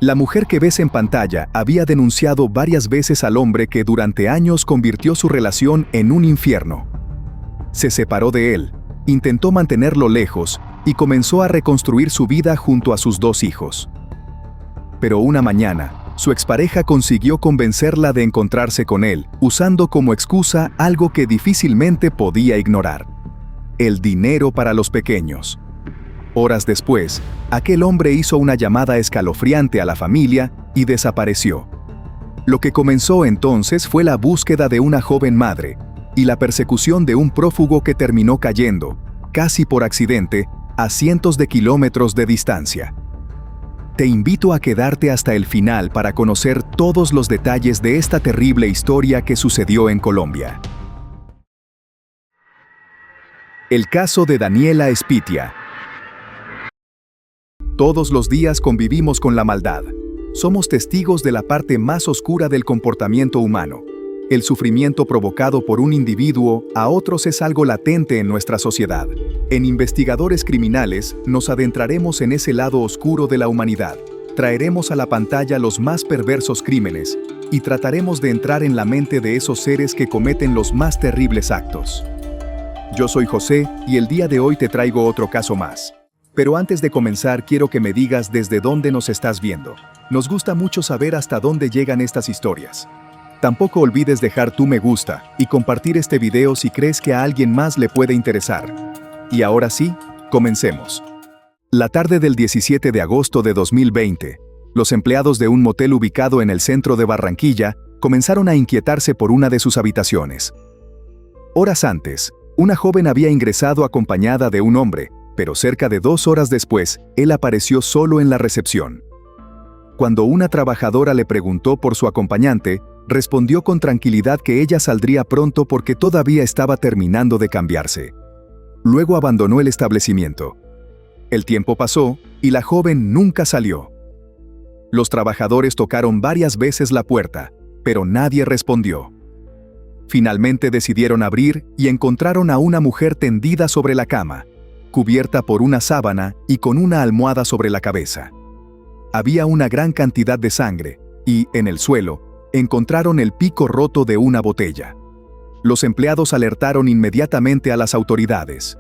La mujer que ves en pantalla había denunciado varias veces al hombre que durante años convirtió su relación en un infierno. Se separó de él, intentó mantenerlo lejos y comenzó a reconstruir su vida junto a sus 2 hijos. Pero una mañana, su expareja consiguió convencerla de encontrarse con él, usando como excusa algo que difícilmente podía ignorar: el dinero para los pequeños. Horas después, aquel hombre hizo una llamada escalofriante a la familia y desapareció. Lo que comenzó entonces fue la búsqueda de una joven madre y la persecución de un prófugo que terminó cayendo, casi por accidente, a cientos de kilómetros de distancia. Te invito a quedarte hasta el final para conocer todos los detalles de esta terrible historia que sucedió en Colombia. El caso de Daniela Espitia. Todos los días convivimos con la maldad. Somos testigos de la parte más oscura del comportamiento humano. El sufrimiento provocado por un individuo a otros es algo latente en nuestra sociedad. En Investigadores Criminales nos adentraremos en ese lado oscuro de la humanidad. Traeremos a la pantalla los más perversos crímenes y trataremos de entrar en la mente de esos seres que cometen los más terribles actos. Yo soy José y el día de hoy te traigo otro caso más. Pero antes de comenzar, quiero que me digas desde dónde nos estás viendo. Nos gusta mucho saber hasta dónde llegan estas historias. Tampoco olvides dejar tu me gusta y compartir este video si crees que a alguien más le puede interesar. Y ahora sí, comencemos. La tarde del 17 de agosto de 2020, los empleados de un motel ubicado en el centro de Barranquilla comenzaron a inquietarse por una de sus habitaciones. Horas antes, una joven había ingresado acompañada de un hombre, pero cerca de 2 horas después, él apareció solo en la recepción. Cuando una trabajadora le preguntó por su acompañante, respondió con tranquilidad que ella saldría pronto porque todavía estaba terminando de cambiarse. Luego abandonó el establecimiento. El tiempo pasó y la joven nunca salió. Los trabajadores tocaron varias veces la puerta, pero nadie respondió. Finalmente decidieron abrir y encontraron a una mujer tendida sobre la cama, cubierta por una sábana y con una almohada sobre la cabeza. Había una gran cantidad de sangre y, en el suelo, encontraron el pico roto de una botella. Los empleados alertaron inmediatamente a las autoridades.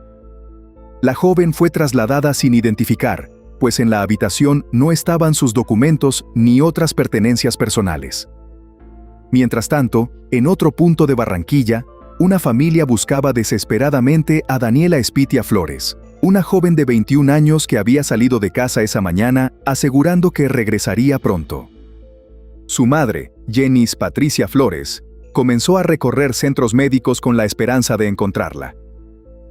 La joven fue trasladada sin identificar, pues en la habitación no estaban sus documentos ni otras pertenencias personales. Mientras tanto, en otro punto de Barranquilla, una familia buscaba desesperadamente a Daniela Espitia Flores, una joven de 21 años que había salido de casa esa mañana asegurando que regresaría pronto. Su madre, Jenis Patricia Flores, comenzó a recorrer centros médicos con la esperanza de encontrarla.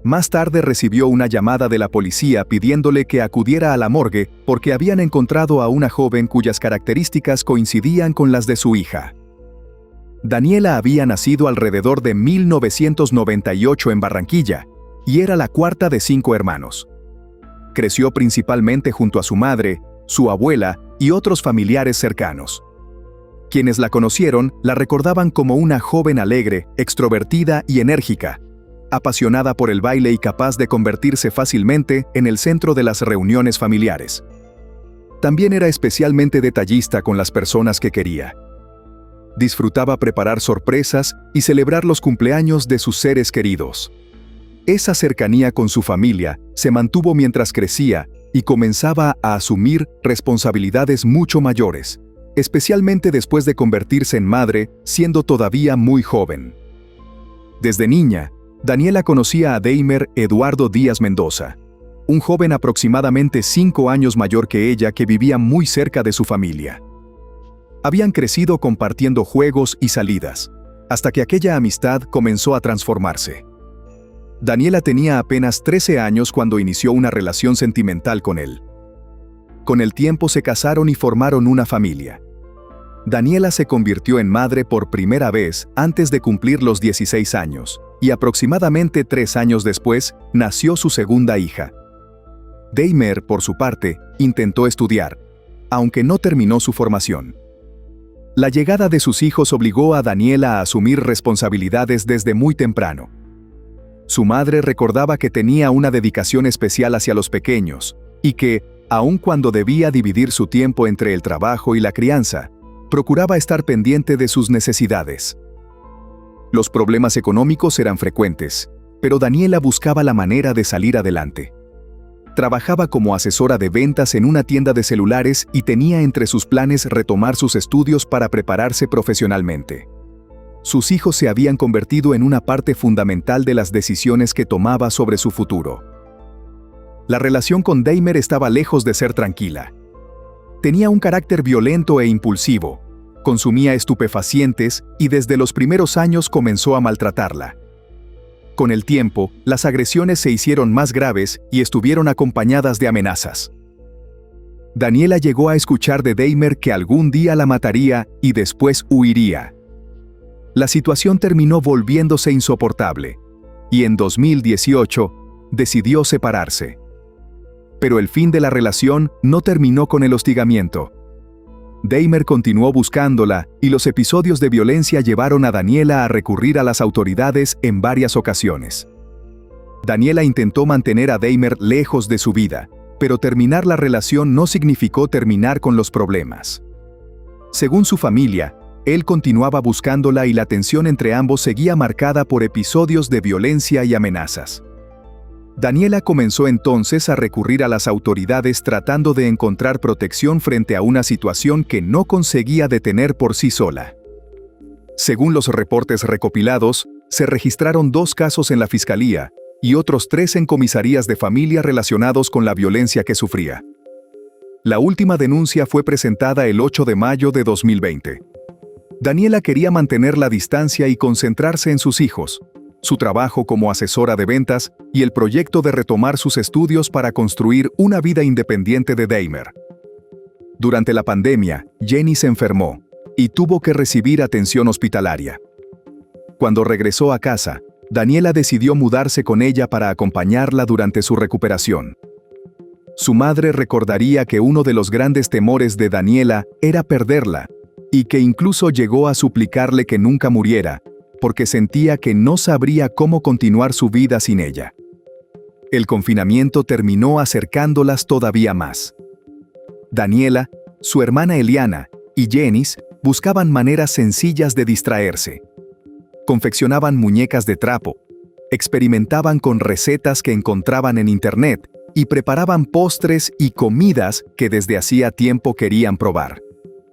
Más tarde recibió una llamada de la policía pidiéndole que acudiera a la morgue porque habían encontrado a una joven cuyas características coincidían con las de su hija. Daniela había nacido alrededor de 1998 en Barranquilla y era la cuarta de 5 hermanos. Creció principalmente junto a su madre, su abuela y otros familiares cercanos. Quienes la conocieron la recordaban como una joven alegre, extrovertida y enérgica, apasionada por el baile y capaz de convertirse fácilmente en el centro de las reuniones familiares. También era especialmente detallista con las personas que quería. Disfrutaba preparar sorpresas y celebrar los cumpleaños de sus seres queridos. Esa cercanía con su familia se mantuvo mientras crecía y comenzaba a asumir responsabilidades mucho mayores, especialmente después de convertirse en madre, siendo todavía muy joven. Desde niña, Daniela conocía a Deimer Eduardo Díaz Mendoza, un joven aproximadamente 5 años mayor que ella que vivía muy cerca de su familia. Habían crecido compartiendo juegos y salidas, hasta que aquella amistad comenzó a transformarse. Daniela tenía apenas 13 años cuando inició una relación sentimental con él. Con el tiempo se casaron y formaron una familia. Daniela se convirtió en madre por primera vez antes de cumplir los 16 años, y aproximadamente 3 años después nació su segunda hija. Deimer, por su parte, intentó estudiar, aunque no terminó su formación. La llegada de sus hijos obligó a Daniela a asumir responsabilidades desde muy temprano. Su madre recordaba que tenía una dedicación especial hacia los pequeños y que, Aun cuando debía dividir su tiempo entre el trabajo y la crianza, procuraba estar pendiente de sus necesidades. Los problemas económicos eran frecuentes, pero Daniela buscaba la manera de salir adelante. Trabajaba como asesora de ventas en una tienda de celulares y tenía entre sus planes retomar sus estudios para prepararse profesionalmente. Sus hijos se habían convertido en una parte fundamental de las decisiones que tomaba sobre su futuro. La relación con Dahmer estaba lejos de ser tranquila. Tenía un carácter violento e impulsivo, consumía estupefacientes y desde los primeros años comenzó a maltratarla. Con el tiempo, las agresiones se hicieron más graves y estuvieron acompañadas de amenazas. Daniela llegó a escuchar de Dahmer que algún día la mataría y después huiría. La situación terminó volviéndose insoportable, y en 2018 decidió separarse. Pero el fin de la relación no terminó con el hostigamiento. Dahmer continuó buscándola y los episodios de violencia llevaron a Daniela a recurrir a las autoridades en varias ocasiones. Daniela intentó mantener a Dahmer lejos de su vida, pero terminar la relación no significó terminar con los problemas. Según su familia, él continuaba buscándola y la tensión entre ambos seguía marcada por episodios de violencia y amenazas. Daniela comenzó entonces a recurrir a las autoridades tratando de encontrar protección frente a una situación que no conseguía detener por sí sola. Según los reportes recopilados, se registraron 2 casos en la fiscalía y otros 3 en comisarías de familia relacionados con la violencia que sufría. La última denuncia fue presentada el 8 de mayo de 2020. Daniela quería mantener la distancia y concentrarse en sus hijos, su trabajo como asesora de ventas y el proyecto de retomar sus estudios para construir una vida independiente de Dahmer. Durante la pandemia, Jenny se enfermó y tuvo que recibir atención hospitalaria. Cuando regresó a casa, Daniela decidió mudarse con ella para acompañarla durante su recuperación. Su madre recordaría que uno de los grandes temores de Daniela era perderla, y que incluso llegó a suplicarle que nunca muriera, porque sentía que no sabría cómo continuar su vida sin ella. El confinamiento terminó acercándolas todavía más. Daniela, su hermana Eliana y Jenis buscaban maneras sencillas de distraerse. Confeccionaban muñecas de trapo, experimentaban con recetas que encontraban en internet y preparaban postres y comidas que desde hacía tiempo querían probar.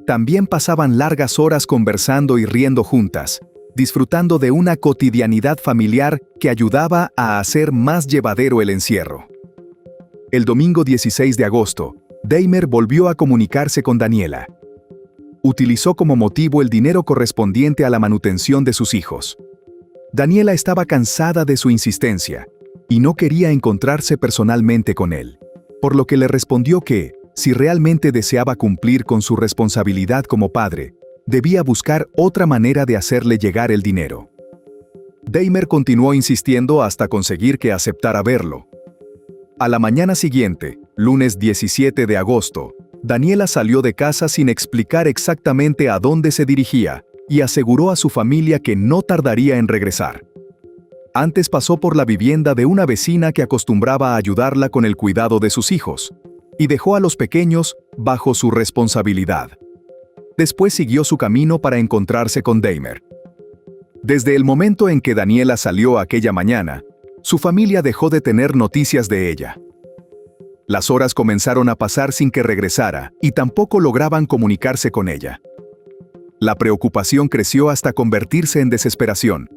También pasaban largas horas conversando y riendo juntas, disfrutando de una cotidianidad familiar que ayudaba a hacer más llevadero el encierro. El domingo 16 de agosto, Dahmer volvió a comunicarse con Daniela. Utilizó como motivo el dinero correspondiente a la manutención de sus hijos. Daniela estaba cansada de su insistencia y no quería encontrarse personalmente con él, por lo que le respondió que, si realmente deseaba cumplir con su responsabilidad como padre, debía buscar otra manera de hacerle llegar el dinero. Dahmer continuó insistiendo hasta conseguir que aceptara verlo. A la mañana siguiente, lunes 17 de agosto, Daniela salió de casa sin explicar exactamente a dónde se dirigía y aseguró a su familia que no tardaría en regresar. Antes pasó por la vivienda de una vecina que acostumbraba a ayudarla con el cuidado de sus hijos, y dejó a los pequeños bajo su responsabilidad. Después siguió su camino para encontrarse con Dahmer. Desde el momento en que Daniela salió aquella mañana, su familia dejó de tener noticias de ella. Las horas comenzaron a pasar sin que regresara y tampoco lograban comunicarse con ella. La preocupación creció hasta convertirse en desesperación,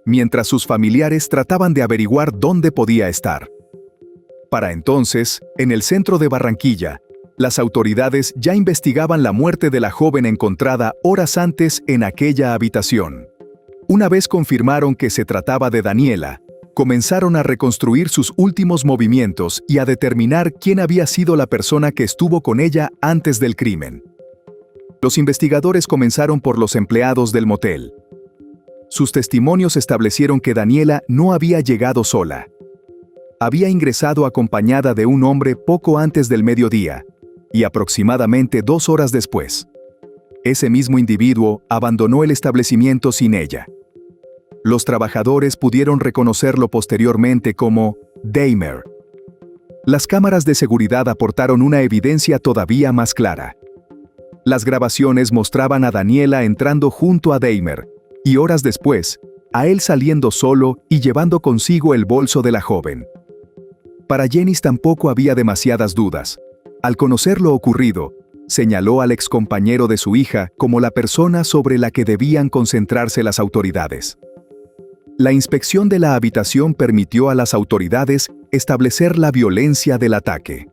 mientras sus familiares trataban de averiguar dónde podía estar. Para entonces, en el centro de Barranquilla, las autoridades ya investigaban la muerte de la joven encontrada horas antes en aquella habitación. Una vez confirmaron que se trataba de Daniela, comenzaron a reconstruir sus últimos movimientos y a determinar quién había sido la persona que estuvo con ella antes del crimen. Los investigadores comenzaron por los empleados del motel. Sus testimonios establecieron que Daniela no había llegado sola. Había ingresado acompañada de un hombre poco antes del mediodía, y aproximadamente 2 horas después. Ese mismo individuo abandonó el establecimiento sin ella. Los trabajadores pudieron reconocerlo posteriormente como Dahmer. Las cámaras de seguridad aportaron una evidencia todavía más clara. Las grabaciones mostraban a Daniela entrando junto a Dahmer, y horas después, a él saliendo solo y llevando consigo el bolso de la joven. Para Janice tampoco había demasiadas dudas. Al conocer lo ocurrido, señaló al excompañero de su hija como la persona sobre la que debían concentrarse las autoridades. La inspección de la habitación permitió a las autoridades establecer la violencia del ataque.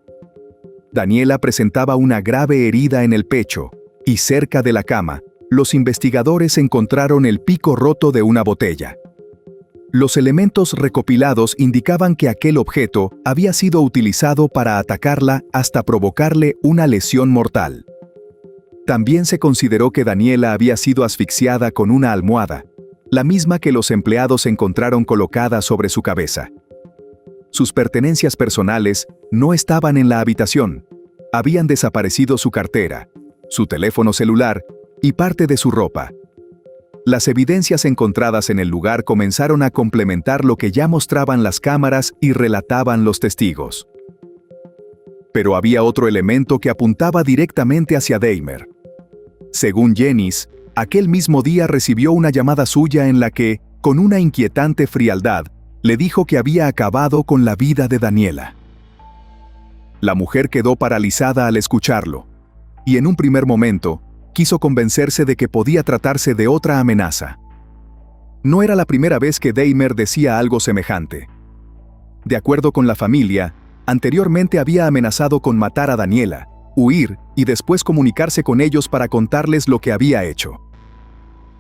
Daniela presentaba una grave herida en el pecho, y cerca de la cama, los investigadores encontraron el pico roto de una botella. Los elementos recopilados indicaban que aquel objeto había sido utilizado para atacarla hasta provocarle una lesión mortal. También se consideró que Daniela había sido asfixiada con una almohada, la misma que los empleados encontraron colocada sobre su cabeza. Sus pertenencias personales no estaban en la habitación. Habían desaparecido su cartera, su teléfono celular y parte de su ropa. Las evidencias encontradas en el lugar comenzaron a complementar lo que ya mostraban las cámaras y relataban los testigos. Pero había otro elemento que apuntaba directamente hacia Dahmer. Según Janice, aquel mismo día recibió una llamada suya en la que, con una inquietante frialdad, le dijo que había acabado con la vida de Daniela. La mujer quedó paralizada al escucharlo, y en un primer momento, quiso convencerse de que podía tratarse de otra amenaza. No era la primera vez que Dahmer decía algo semejante. De acuerdo con la familia, anteriormente había amenazado con matar a Daniela, huir y después comunicarse con ellos para contarles lo que había hecho.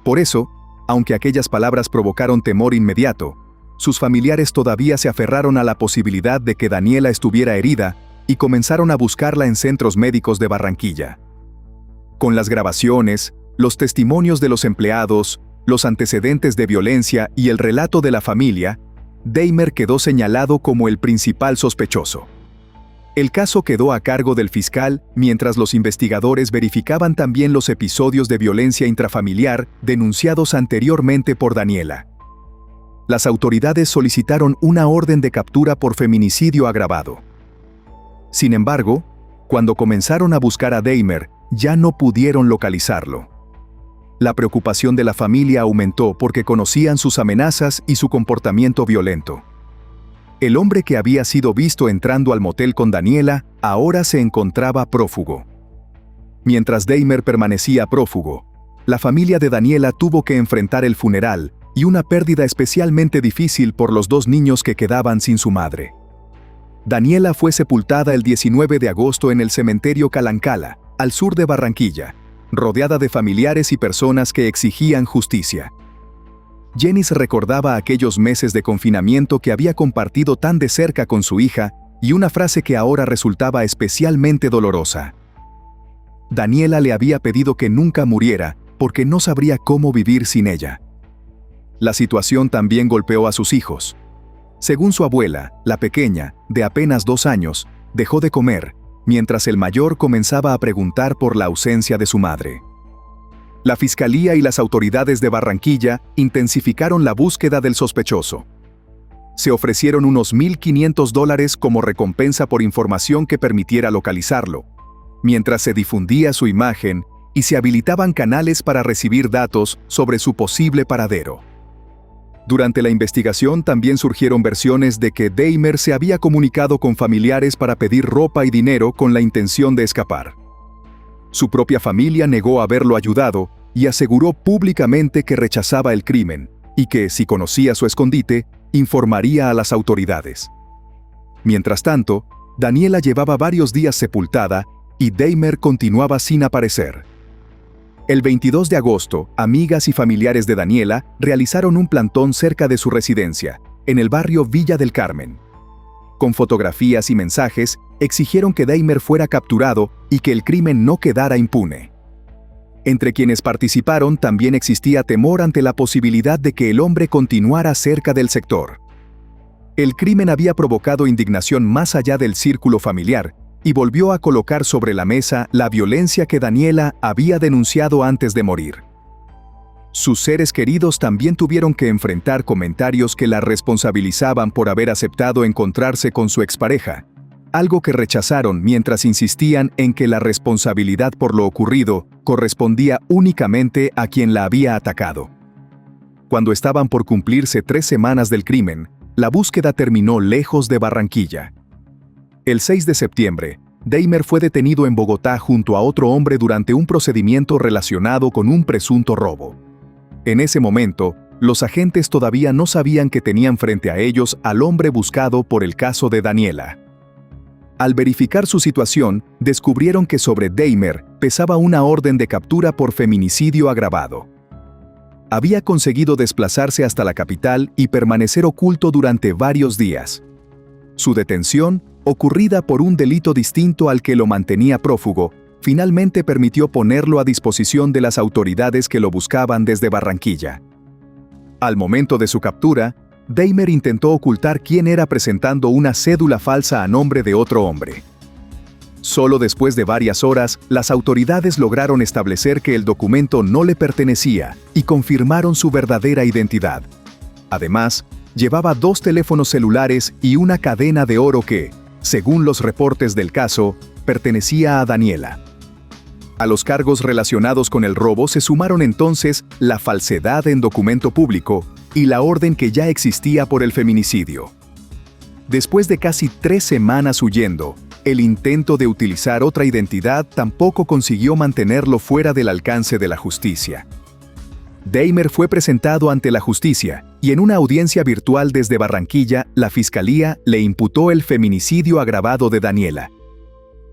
Por eso, aunque aquellas palabras provocaron temor inmediato, sus familiares todavía se aferraron a la posibilidad de que Daniela estuviera herida y comenzaron a buscarla en centros médicos de Barranquilla. Con las grabaciones, los testimonios de los empleados, los antecedentes de violencia y el relato de la familia, Dahmer quedó señalado como el principal sospechoso. El caso quedó a cargo del fiscal mientras los investigadores verificaban también los episodios de violencia intrafamiliar denunciados anteriormente por Daniela. Las autoridades solicitaron una orden de captura por feminicidio agravado. Sin embargo, cuando comenzaron a buscar a Dahmer, ya no pudieron localizarlo. La preocupación de la familia aumentó porque conocían sus amenazas y su comportamiento violento. El hombre que había sido visto entrando al motel con Daniela ahora se encontraba prófugo. Mientras Dahmer permanecía prófugo, la familia de Daniela tuvo que enfrentar el funeral y una pérdida especialmente difícil por los dos niños que quedaban sin su madre. Daniela fue sepultada el 19 de agosto en el cementerio Calancala, al sur de Barranquilla, rodeada de familiares y personas que exigían justicia. Janice recordaba aquellos meses de confinamiento que había compartido tan de cerca con su hija y una frase que ahora resultaba especialmente dolorosa. Daniela le había pedido que nunca muriera porque no sabría cómo vivir sin ella. La situación también golpeó a sus hijos. Según su abuela, la pequeña, de apenas 2 años, dejó de comer, mientras el mayor comenzaba a preguntar por la ausencia de su madre. La fiscalía y las autoridades de Barranquilla intensificaron la búsqueda del sospechoso. Se ofrecieron unos $1,500 como recompensa por información que permitiera localizarlo, mientras se difundía su imagen y se habilitaban canales para recibir datos sobre su posible paradero. Durante la investigación también surgieron versiones de que Dahmer se había comunicado con familiares para pedir ropa y dinero con la intención de escapar. Su propia familia negó haberlo ayudado y aseguró públicamente que rechazaba el crimen y que, si conocía su escondite, informaría a las autoridades. Mientras tanto, Daniela llevaba varios días sepultada y Dahmer continuaba sin aparecer. El 22 de agosto, amigas y familiares de Daniela realizaron un plantón cerca de su residencia, en el barrio Villa del Carmen. Con fotografías y mensajes, exigieron que Dahmer fuera capturado y que el crimen no quedara impune. Entre quienes participaron también existía temor ante la posibilidad de que el hombre continuara cerca del sector. El crimen había provocado indignación más allá del círculo familiar, y volvió a colocar sobre la mesa la violencia que Daniela había denunciado antes de morir. Sus seres queridos también tuvieron que enfrentar comentarios que la responsabilizaban por haber aceptado encontrarse con su expareja, algo que rechazaron mientras insistían en que la responsabilidad por lo ocurrido correspondía únicamente a quien la había atacado. Cuando estaban por cumplirse 3 semanas del crimen, la búsqueda terminó lejos de Barranquilla. El 6 de septiembre, Dahmer fue detenido en Bogotá junto a otro hombre durante un procedimiento relacionado con un presunto robo. En ese momento, los agentes todavía no sabían que tenían frente a ellos al hombre buscado por el caso de Daniela. Al verificar su situación, descubrieron que sobre Dahmer pesaba una orden de captura por feminicidio agravado. Había conseguido desplazarse hasta la capital y permanecer oculto durante varios días. Su detención, ocurrida por un delito distinto al que lo mantenía prófugo, finalmente permitió ponerlo a disposición de las autoridades que lo buscaban desde Barranquilla. Al momento de su captura, Dahmer intentó ocultar quién era presentando una cédula falsa a nombre de otro hombre. Solo después de varias horas, las autoridades lograron establecer que el documento no le pertenecía y confirmaron su verdadera identidad. Además, llevaba 2 teléfonos celulares y una cadena de oro que, según los reportes del caso, pertenecía a Daniela. A los cargos relacionados con el robo se sumaron entonces la falsedad en documento público y la orden que ya existía por el feminicidio. Después de casi 3 semanas huyendo, el intento de utilizar otra identidad tampoco consiguió mantenerlo fuera del alcance de la justicia. Dahmer fue presentado ante la justicia y en una audiencia virtual desde Barranquilla, la fiscalía le imputó el feminicidio agravado de Daniela.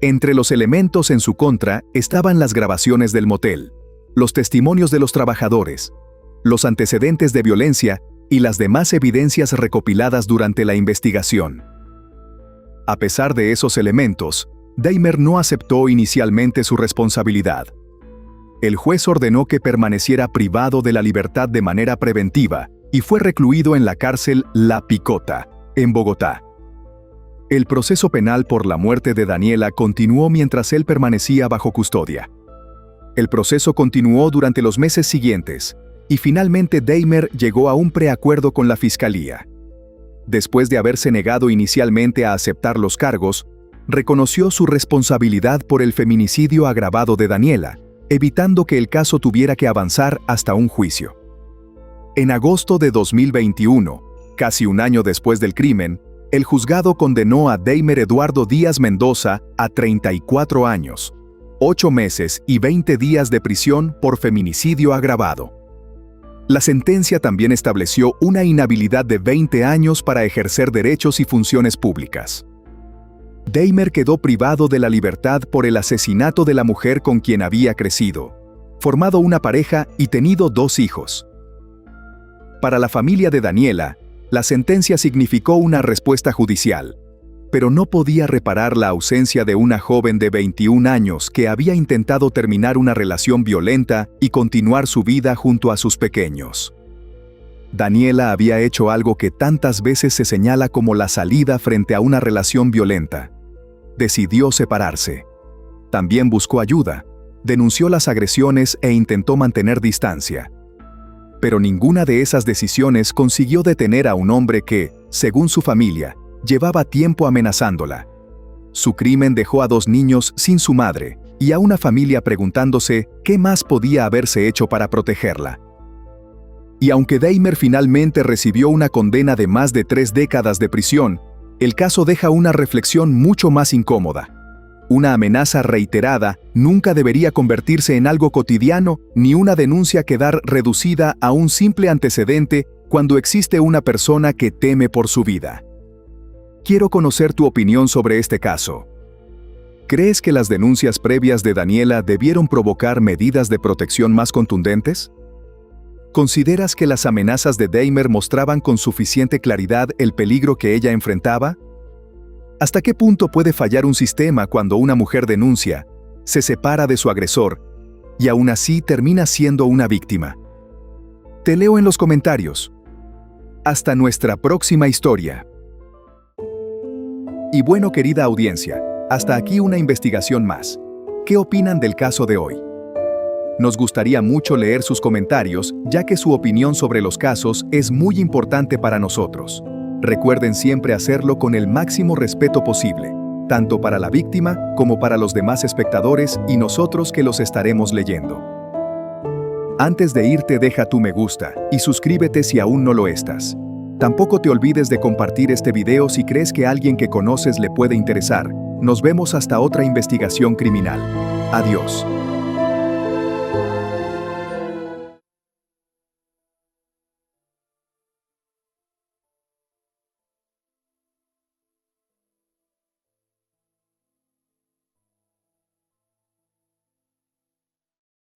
Entre los elementos en su contra estaban las grabaciones del motel, los testimonios de los trabajadores, los antecedentes de violencia y las demás evidencias recopiladas durante la investigación. A pesar de esos elementos, Dahmer no aceptó inicialmente su responsabilidad. El juez ordenó que permaneciera privado de la libertad de manera preventiva y fue recluido en la cárcel La Picota, en Bogotá. El proceso penal por la muerte de Daniela continuó mientras él permanecía bajo custodia. El proceso continuó durante los meses siguientes, y finalmente Dahmer llegó a un preacuerdo con la fiscalía. Después de haberse negado inicialmente a aceptar los cargos, reconoció su responsabilidad por el feminicidio agravado de Daniela, evitando que el caso tuviera que avanzar hasta un juicio. En agosto de 2021, casi un año después del crimen, el juzgado condenó a Dahmer Eduardo Díaz Mendoza a 34 años, 8 meses y 20 días de prisión por feminicidio agravado. La sentencia también estableció una inhabilidad de 20 años para ejercer derechos y funciones públicas. Dahmer quedó privado de la libertad por el asesinato de la mujer con quien había crecido, formado una pareja y tenido 2 hijos. Para la familia de Daniela, la sentencia significó una respuesta judicial, pero no podía reparar la ausencia de una joven de 21 años que había intentado terminar una relación violenta y continuar su vida junto a sus pequeños. Daniela había hecho algo que tantas veces se señala como la salida frente a una relación violenta. Decidió separarse. También buscó ayuda, denunció las agresiones e intentó mantener distancia. Pero ninguna de esas decisiones consiguió detener a un hombre que, según su familia, llevaba tiempo amenazándola. Su crimen dejó a 2 niños sin su madre y a una familia preguntándose qué más podía haberse hecho para protegerla. Y aunque Dahmer finalmente recibió una condena de más de 3 décadas de prisión, el caso deja una reflexión mucho más incómoda. Una amenaza reiterada nunca debería convertirse en algo cotidiano, ni una denuncia quedar reducida a un simple antecedente cuando existe una persona que teme por su vida. Quiero conocer tu opinión sobre este caso. ¿Crees que las denuncias previas de Daniela debieron provocar medidas de protección más contundentes? ¿Consideras que las amenazas de Dahmer mostraban con suficiente claridad el peligro que ella enfrentaba? ¿Hasta qué punto puede fallar un sistema cuando una mujer denuncia, se separa de su agresor y aún así termina siendo una víctima? Te leo en los comentarios. Hasta nuestra próxima historia. Y bueno, querida audiencia, hasta aquí una investigación más. ¿Qué opinan del caso de hoy? Nos gustaría mucho leer sus comentarios, ya que su opinión sobre los casos es muy importante para nosotros. Recuerden siempre hacerlo con el máximo respeto posible. tanto para la víctima como para los demás espectadores y nosotros que los estaremos leyendo. Antes de irte, deja tu me gusta y suscríbete si aún no lo estás. Tampoco te olvides de compartir este video si crees que a alguien que conoces le puede interesar. Nos vemos hasta otra investigación criminal. Adiós.